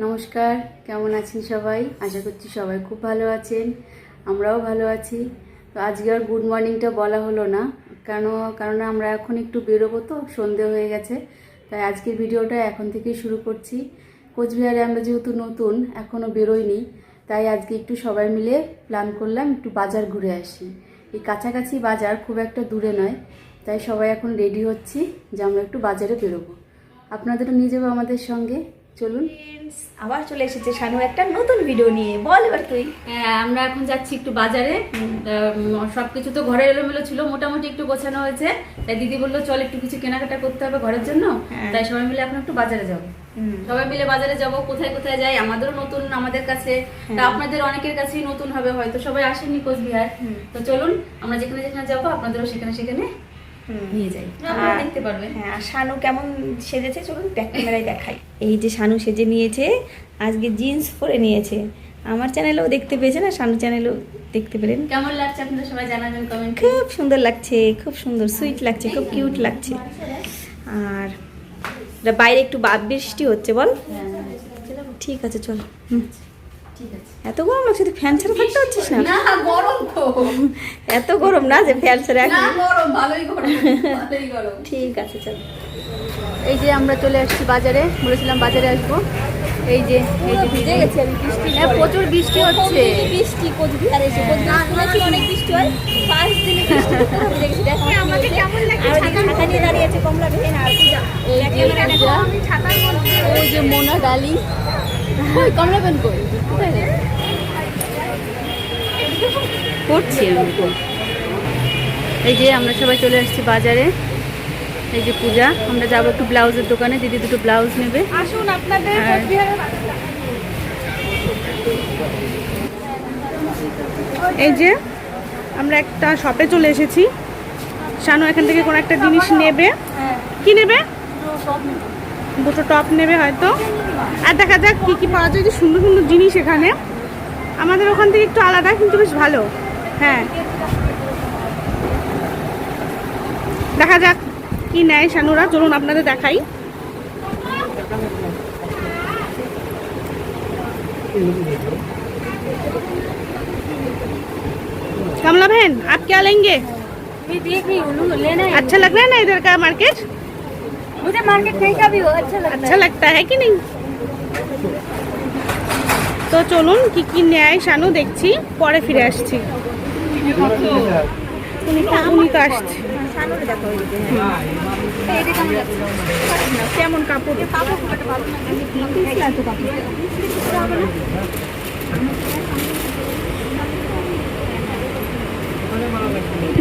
নমস্কার, কেমন আছেন সবাই? আশা করছি সবাই খুব ভালো আছেন, আমরাও ভালো আছি। তো আজকে আর গুড মর্নিংটা বলা হলো না, কারণ আমরা এখন একটু বেরোবো, তো সন্ধে হয়ে গেছে। তাই আজকের ভিডিওটা এখন থেকেই শুরু করছি। কোচবিহারে আমরা যেহেতু নতুন, এখনও বেরোইনি, তাই আজকে একটু সবাই মিলে প্ল্যান করলাম একটু বাজার ঘুরে আসি। এই কাছাকাছি বাজার, খুব একটা দূরে নয়। তাই সবাই এখন রেডি হচ্ছি যে আমরা একটু বাজারে বেরোবো। আপনাদেরও নিয়ে যাবো আমাদের সঙ্গে, চলুন। আবার চলে এসেছে শানু একটা নতুন ভিডিও নিয়ে। বল এবার তুই। হ্যাঁ, আমরা এখন যাচ্ছি একটু বাজারে। সবকিছু তো ঘরে এলোমেলো ছিল, মোটামুটি একটু গোছানো হয়েছে। তাই দিদি বললো চল একটু কিছু কেনাকাটা করতে হবে ঘরের জন্য। তাই সবাই মিলে এখন একটু বাজারে যাবো। সবাই মিলে বাজারে যাব। কোথায় কোথায় যাই, আমাদেরও নতুন আমাদের কাছে, তা আপনাদের অনেকের কাছেই নতুন হবে, হয়তো সবাই আসেননি কোচবিহার। তো চলুন, আমরা যেখানে যেখানে যাবো আপনাদেরও সেখানে সেখানে নিয়ে যাই, আপনারা দেখতে পারবেন। হ্যাঁ, শানু কেমন সেজেছে চলুন ব্যাক ক্যামেরায় দেখাই। এই যে শানু সেজে নিয়েছে, আজকে জিন্স পরে নিয়েছে। আমার চ্যানেলেও দেখতে পেয়েছেন আর শানু চ্যানেলেও দেখতে পেলেন। কেমন লাগছে আপনারা সবাই জানাবেন কমেন্ট। খুব সুন্দর লাগছে, খুব সুন্দর, সুইট লাগছে, খুব কিউট লাগছে। আর বাইরে একটু বৃষ্টি হচ্ছে, বল। ঠিক আছে চল। এত গরম লাগছে, তুই ফ্যান ছাড়া থাকতে পারছিস না? না, গরম তো। এত গরম না যে ফ্যান ছাড়া। না, গরম, ভালোই গরম, ভালোই গরম। ঠিক আছে চল। এই যে আমরা চলে আসছি বাজারে, বলেছিলাম বাজারে আসবো। এই যে ভিজে গেছি আমি বৃষ্টি। হ্যাঁ, প্রচুর বৃষ্টি হচ্ছে। বৃষ্টি কোচবিহারে এসে অনেক বৃষ্টি হয়। 5 দিনে বৃষ্টি পুরো ভিজে গেছি। দেখো আমাকে কেমন লাগছে। আর ছাতা নিয়ে দাঁড়িয়ে আছে কমলা ভেন আর পূজা। ওই যে মোনা ডালি, কই কমলা বেন কই? করছি আমি। এই যে আমরা সবাই চলে আসছি বাজারে। এই যে পূজা, আমরা যাবো একটু ব্লাউজের দোকানে, দিদি দুটো ব্লাউজ নেবে। আসুন আপনাদের এই যে আমরা একটা শপে চলে এসেছি। শানু এখান থেকে কোনো একটা জিনিস নেবে। কি নেবে? দুটো টপ নেবে হয়তো। আর দেখা যাক কি কি পাওয়া যায়। যে সুন্দর সুন্দর জিনিস এখানে, আমাদের ওখান থেকে একটু আলাদা, কিন্তু বেশ ভালো। হ্যাঁ, দেখা যাক কি নেয় শানুরা। চলুন আপনাদের দেখাই। कमला बहन, आप क्या लेंगे? देख रही हूँ, लेना है। अच्छा लग रहा है ना इधर का मार्केट? मुझे मार्केट कहीं का भी हो अच्छा लगता है कि नहीं? তো চলুন কি কি নেয় শানু দেখছি, পরে ফিরে আসছি। উনি তো আসছে। কেমন কাপড়?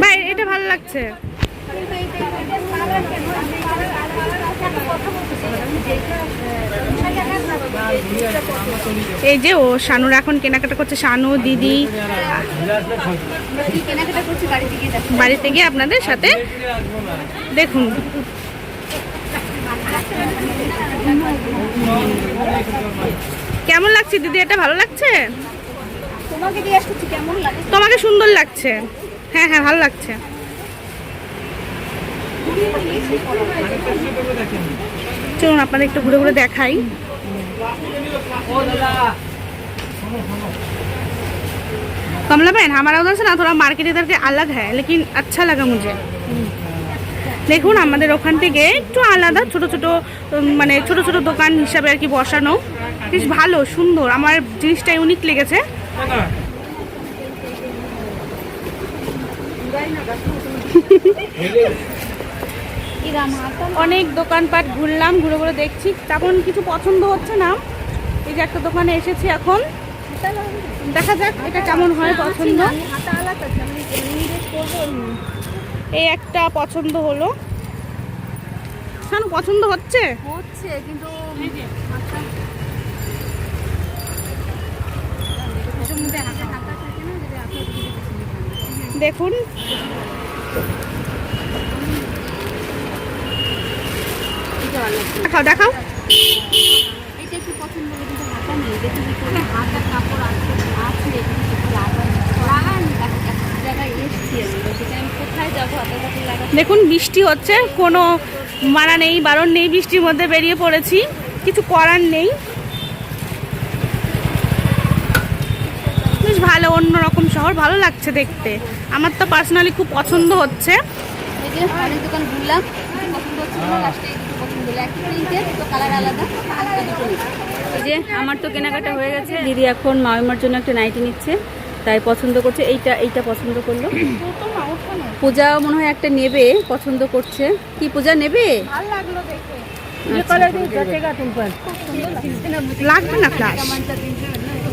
ভাই এটা ভালো লাগছে। এই যে ও শানুর এখন কেনাকাটা করছে, শানু দিদি। কেনাকাটা করছি বাড়িতে গিয়ে আপনাদের সাথে দেখুন। কেমন লাগছে দিদি? এটা ভালো লাগছে? তোমাকে জিজ্ঞেস করছি কেমন লাগে। তোমাকে সুন্দর লাগছে। হ্যাঁ হ্যাঁ, ভালো লাগছে। চলুন আপনাদের একটু ঘুরে ঘুরে দেখাই। कमला बहन, हमारा उधर से ना थोड़ा मार्केट इधर के अलग है, लेकिन अच्छा लगा मुझे। দেখুন আমাদের ওখান থেকে একটু আলাদা, ছোট ছোট মানে ছোট ছোট দোকান হিসাবে আর কি বসানো, বেশ ভালো সুন্দর। আমার জিনিসটা ইউনিক লেগেছে। অনেক দোকানপাট ঘুরলাম, ঘুরে ঘুরে দেখছি, তেমন কিছু পছন্দ হচ্ছে না। এই যে একটা দোকানে এসেছি এখন, দেখা যাক এটা কেমন হয় পছন্দ। এই একটা পছন্দ হলো। শানু পছন্দ হচ্ছে কিন্তু দেখুন। দেখাও দেখাও। এটা একটু পছন্দ হলো, কিন্তু হাতা নেই। দেখুন হাতা কাপড় আছে, লাগান জায়গায় এসছি আমি, সেটা আমি কোথায় যাবো হাতা কাপড় লাগাতে। দেখুন বৃষ্টি হচ্ছে, কোনো মানা নেই বারণ নেই, বৃষ্টির মধ্যে বেরিয়ে পড়েছি, কিছু করার নেই। শহর ভালো লাগছে দেখতে। আমার তো পার্সোনালি খুব পছন্দ হচ্ছে। এই যে অনেক দোকান ঘুরলাম, পছন্দ হচ্ছিল না, লাস্টে এই দুটো পছন্দ হলো। একই প্রিন্টের, দুটো কালার আলাদা, আলাদা দুটো নিচ্ছি। এই যে আমার তো কেনাকাটা হয়ে গেছে। দিদি এখন মামিমার জন্য একটা নাইটি নিচ্ছে, তাই পছন্দ করছে। এইটা পছন্দ করলো। পূজাও মনে হয় একটা নেবে, পছন্দ করছে। কি পূজা নেবে? ভালো লাগলো দেখে। আচ্ছা, লাগবে না ফ্লাশ।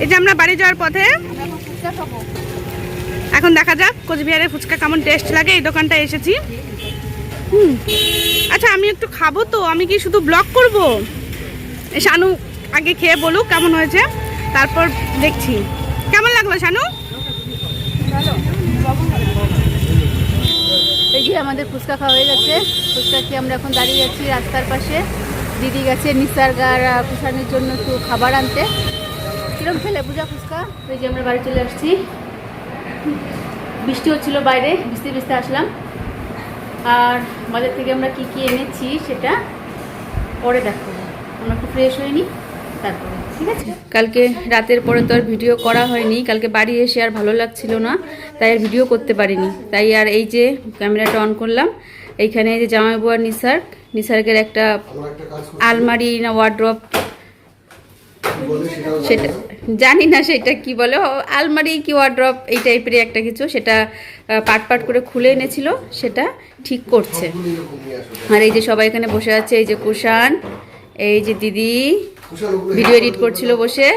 এই যে আমরা বাড়ি যাওয়ার পথে এখন দেখা যাক কোচবিহারের ফুচকা কেমন টেস্ট লাগে। এই দোকানটা এসেছি। আচ্ছা আমি একটু খাবো, তো আমি কি শুধু ব্লগ করব? শানু আগে খেয়ে বলুক কেমন হয়েছে, তারপর দেখছি। কেমন লাগলো শানু? এই যে আমাদের ফুচকা খাওয়া হয়ে গেছে। ফুচকা খেয়ে আমরা এখন দাঁড়িয়ে আছি রাস্তার পাশে। দিদি গেছে নিসার্গার কুষানের জন্য একটু খাবার আনতে। কিরম খেলে পূজা ফুচকা? এই যে আমরা বাড়ি চলে আসছি। বৃষ্টি হচ্ছিল বাইরে, ভিজতে ভিজতে আসলাম। আর বাজার থেকে আমরা কি কি এনেছি সেটা পরে দেখো। আমরা একটু ফ্রেশ হয়নি, তারপরে ঠিক আছে। কালকে রাতের পরে তো আর ভিডিও করা হয়নি। কালকে বাড়ি এসে আর ভালো লাগছিল না, তাই আর ভিডিও করতে পারিনি। তাই আর এই যে ক্যামেরাটা অন করলাম। এইখানে এই যে জামাইবু আর নিসার্গের একটা আলমারি না ওয়ার্ড্রপ, সেটা জানি না সেটা কি বলে, আলমারি কি ওয়ার্ড্রপ এই টাইপের একটা কিছু, সেটা পাট করে খুলে এনেছিল, সেটা ঠিক করছে। আর এই যে সবাই এখানে বসে আছে। এই যে কুষাণ, এই যে দিদি ভিডিও এডিট করছিল বসে,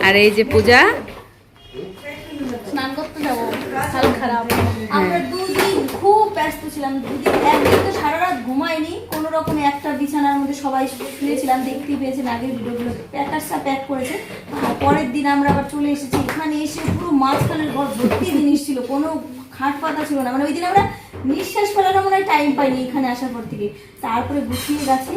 আর এই যে পূজা স্নান করতে যাবো, হাল খারাপ। আমরা দুদিন খুব ব্যস্ত ছিলাম। দুদিন একদিন তো সারা রাত ঘুমাইনি, কোনো রকমে একটা বিছানার মধ্যে সবাই শুয়েছিলাম। দেখতেই পেয়েছেন আগের ভিডিওগুলো, প্যাকারসা প্যাক করেছে। আর পরের দিন আমরা আবার চলে এসেছি। এখানে এসে পুরো মাঝখানের ঘর ভর্তি জিনিস ছিল, কোনো খাট পাতা ছিল না। মানে ওই দিন আমরা নিঃশ্বাস ফেলার মনে হয় টাইম পাইনি এখানে আসার পর থেকে। তারপরে গুছিয়ে গেছে।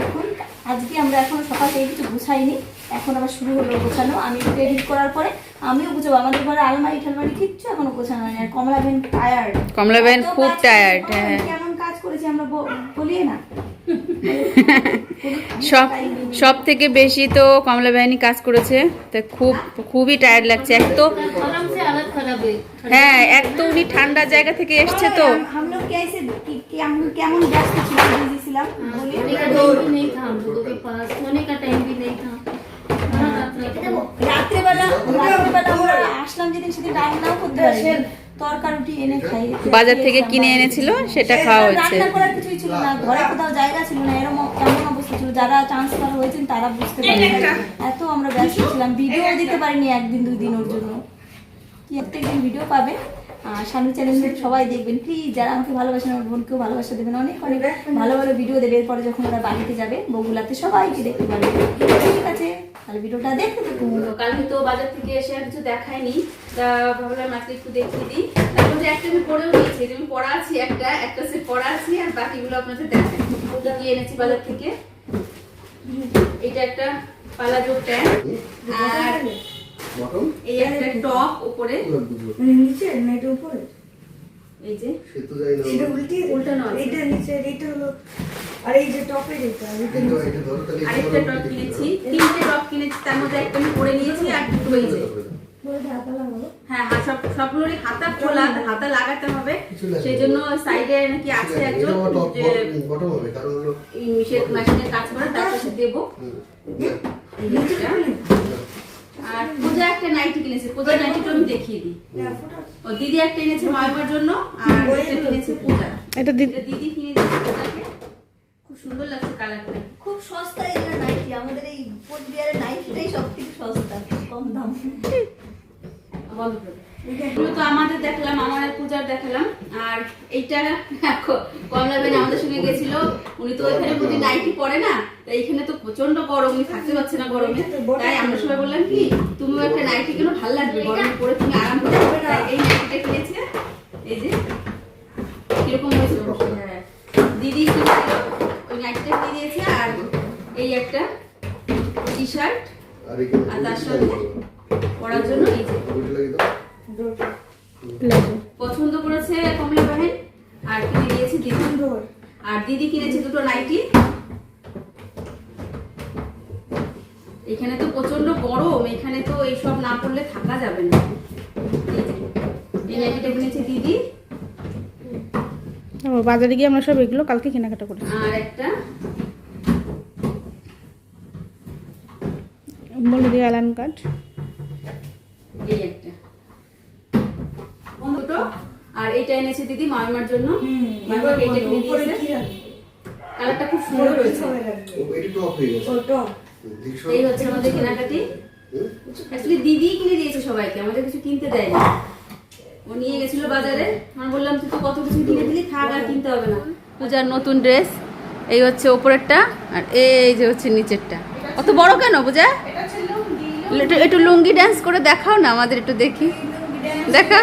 এখন আজকে আমরা এখনো সকাল থেকে কিছু গুছাইনি, এখন আবার শুরু হলো গোছানো। আমি একটু এডিট করার পরে আমিও গুছাবো। আমাদের ঘরে আলমারি ঠালমারি কিচ্ছু এখনো গোছানো হয়নি। আর কমলা বেন টায়ার্ড, কমলা বেন খুব টায়ার্ড। হ্যাঁ, কেমন কাজ করেছি আমরা বলিয়ে না। সব থেকে বেশি তো কমলা বাহিনী কাজ করেছে, তা খুবই টায়ার্ড লাগছে। এক তো হ্যাঁ, এক তো উনি ঠান্ডা জায়গা থেকে এসছে তো। আমরা কেমন ব্যস্ত ছিলাম, বিজি ছিলাম রাত্রেবেলা আমরা আসলাম যেদিন, সেদিন রান্নাও করতে পারি। তরকারি এনে খাই, বাজার থেকে কিনে এনেছিল, সেটা খাওয়া হয়েছে। রান্না করার কিছুই ছিল না, ঘরে কোথাও জায়গা ছিল না, এরকম কেমন অবস্থা ছিল। যারা ট্রান্সফার হয়েছেন তারা বুঝতে পারেন, এত আমরা ব্যস্ত ছিলাম। ভিডিও দিতে পারিনি একদিন দুই দিন ওর জন্য। প্রত্যেকদিন ভিডিও পাবে আর শানু চ্যানেল সবাই দেখবেন প্লিজ। যারা আমাকে ভালোবাসেন আমার বোনকেও ভালোবাসা দেবেন, অনেক অনেক ভালো ভালো ভিডিও দেবে। এরপরে যখন ওরা বাড়িতে যাবে বগুলাতে সবাইকে দেখতে পারবে। ঠিক আছে, তাহলে ভিডিওটা দেখতে থাকুন। কালকে তো বাজার থেকে এসে আর কিছু দেখায়নি, তা ভাবলাম আজকে একটু দেখিয়ে দিই। তারপর যে একটা আমি পরেও নিয়েছি, আমি পড়া আছি, একটা সেট পড়া আছি, আর বাকিগুলো আপনাদের দেখাই। কি এনেছি বাজার থেকে, এটা একটা পালাজো প্যান্ট, আর এই একটা টপ উপরে, নিচে না এটা উপরে, এই যে এটা উল্টানো আছে। এটা নিচে, এটা হলো, আর এই যে টপের এটা আরেকটা টপ কিনেছি, তিনটে টপ কিনেছি, তার মধ্যে একটা আমি পরে নিয়েছি আর দুটো এই যে। হ্যাঁ, সবগুলোরই হাতা খোলা, হাতা লাগাতে হবে, সেই জন্য সাইডে নাকি আছে একজন মেশিনের কাজ করে, তার কাছে দেবো। আর পূজা একটা নাইটি কিনেছে, পূজার নাইটিটা আমি দেখিয়ে দিই। ও দিদি একটা এনেছে মায়ের জন্য, আর এটা কিনেছে পূজা। এটা দিদি কিনে দিয়েছে পূজাকে, খুব সুন্দর লাগছে কালারটা। খুব সস্তা এটা নাইটি। আমাদের এই কোচবিহারের নাইটিটাই সবথেকে সস্তা, কম দাম। এগুলো তো আমাদের দেখলাম, আমার আর পূজার দেখালাম। আর এইটা কমলা বেন আমাদের সঙ্গে গেছিল, উনি তো ওইখানে প্রতি নাইটি পরে না, তাই এখানে তো প্রচন্ড গরম, উনি থাকতে পারছে না গরমে। তাই আমরা সবাই বললাম কি তুমিও একটা নাইটি কেন, ভালো লাগবে গরমে পরে, তুমি আরাম করতে পারবে। তাই এই নাইটিটা কিনেছে। এই যে কিরকম হয়েছে, দিদি কিনেছিল, ওই নাইটিটা কিনে দিয়েছে। আর এই একটা টি শার্ট, আর তার সঙ্গে পরার জন্য এই যে পছন্দ করেছে কমলা বাহিন, আর কিনে দিয়েছে দিদি। আর দিদি কিনেছে দুটো নাইটি। এখানে তো প্রচন্ড গরম, এখানে তো এইসব না করলে থাকা যাবে না। নাইটিটা কিনেছে দিদি। বাজারে গিয়ে আমরা সব এগুলো কালকে কেনাকাটা করেছি। আর একটা বলে দিই অ্যালান কার্ড। এই একটা দুটো। আর এটা এনেছে দিদি মামার জন্য। মামার এটা কিনে দিয়েছে। কালারটা খুব সুন্দর হয়েছে। এই হচ্ছে আমাদের কেনাকাটি। অ্যাকচুয়ালি দিদি কিনে দিয়েছে সবাইকে, আমাদের কিছু কিনতে দেয়নি। ও নিয়ে গেছিল বাজারে, আমি বললাম তুই তো কত কিছু কিনে দিলি, থাক আর কিনতে হবে না। পূজার নতুন ড্রেস, এই হচ্ছে ওপরেরটা আর এই যে হচ্ছে নিচেরটা। কত বড় কেন পূজা? একটু লুঙ্গি ডান্স করে দেখাও না আমাদের, একটু দেখি। দেখা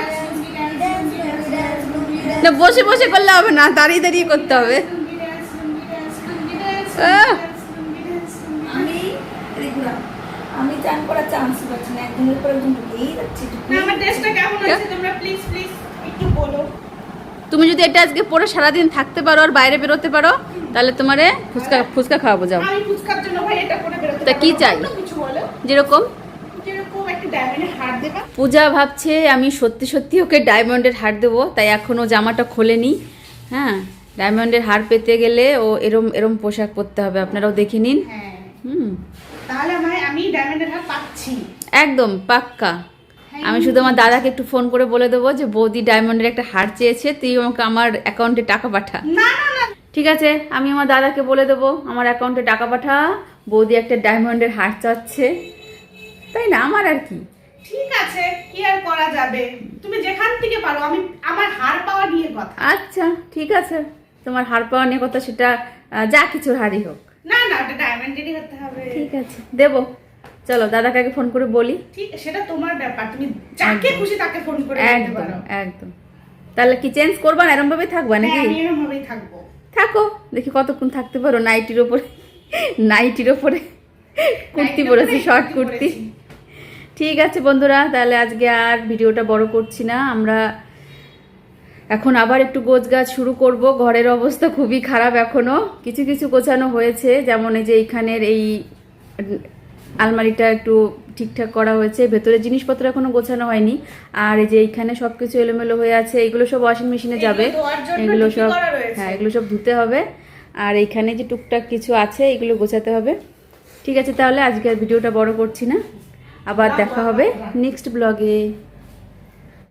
না, বসে বসে করলে হবে না, দাঁড়িয়ে দাঁড়িয়ে করতে হবে। আমি দেখলাম আমি চান করার চান্স পাচ্ছি না, একদিনের পর একদিন ঢুকেই যাচ্ছি। আমার ড্রেসটা কেমন হয়েছে তোমরা প্লিজ একটু বলো। তুমি যদি এটা আজকে পরে সারাদিন থাকতে পারো আর বাইরে বেরোতে পারো, তাহলে তোমারে ফুচকা ফুচকা খাওয়াবো। যাও। আমি ফুচকার জন্য ভাই এটা পরে বেরোতে তা কি চাই? কিছু বলো। যেরকম যেরকম একটা ডায়মন্ডের হার দেবা। পূজা ভাবছে আমি সত্যি সত্যি ওকে ডায়মন্ডের হার দেবো, তাই এখনও জামাটা খোলেনি। হ্যাঁ, ডায়মন্ডের হার পেতে গেলে ও এরম এরম পোশাক পরতে হবে, আপনারাও দেখে নিন। হ্যাঁ, হুম, তাহলে আমি ডায়মন্ডের হার পাচ্ছি একদম পাক্কা। আমি শুধু আমার দাদাকে একটু ফোন করে বলে দেবো যে বৌদি ডায়মন্ডের একটা হার চেয়েছে, তুই আমাকে আমার অ্যাকাউন্টে টাকা পাঠা। না না না, ঠিক আছে, আমি আমার দাদাকে বলে দেবো আমার অ্যাকাউন্টে টাকা পাঠা, বৌদি একটা ডায়মন্ডের হার চাচ্ছে, তাই না? আমার আর কি। ঠিক আছে, কি আর করা যাবে, তুমি যেখান থেকে পারো। আমার হার পাওয়া নিয়ে কথা। আচ্ছা ঠিক আছে, তোমার হার পাওয়া নিয়ে কথা, সেটা যা কিছুর হারই হোক। না না, ওটা ডায়মন্ডেরই হতে হবে। ঠিক আছে, দেবো। চলো দাদাকে আগে ফোন করে বলি। ঠিক, সেটা তোমার ব্যাপার, তুমি যাকে খুশি তাকে ফোন করে বলতে একদম পারো। একদম। তাহলে কি চেঞ্জ করবা না, এরম ভাবে থাকবা নাকি? হ্যাঁ, আমি এরকম ভাবেই থাকবো। থাকো, দেখি কতক্ষণ থাকতে পারো। নাইটির ওপরে নাইটির ওপরে কুর্তি নাইটির পরেছি, ওপরে শর্ট কুর্তি কুর্তি। পরেছি। ঠিক আছে বন্ধুরা, তাহলে আজকে আর ভিডিওটা বড় করছি না। আমরা এখন আবার একটু গোছগাছ শুরু করব। ঘরের অবস্থা খুবই খারাপ, এখনো কিছু কিছু গোছানো হয়েছে, যেমন এই যে এইখানের এই আলমারিটা একটু ঠিকঠাক করা হয়েছে, ভেতরে জিনিসপত্র এখনো গোছানো হয়নি। আর এই যে এইখানে সবকিছু এলোমেলো হয়ে আছে, এগুলো সব ওয়াশিং মেশিনে যাবে। এগুলো ধোয়ার জন্য এগুলো ঠিকই সব, করা রয়েছে। হ্যাঁ এগুলো সব ধুতে হবে। আর এইখানে যে টুকটাক কিছু আছে এগুলো গোছাতে হবে। ঠিক আছে, তাহলে আজকে আর ভিডিওটা বড় করছি না, আবার দেখা হবে নেক্সট ব্লগে।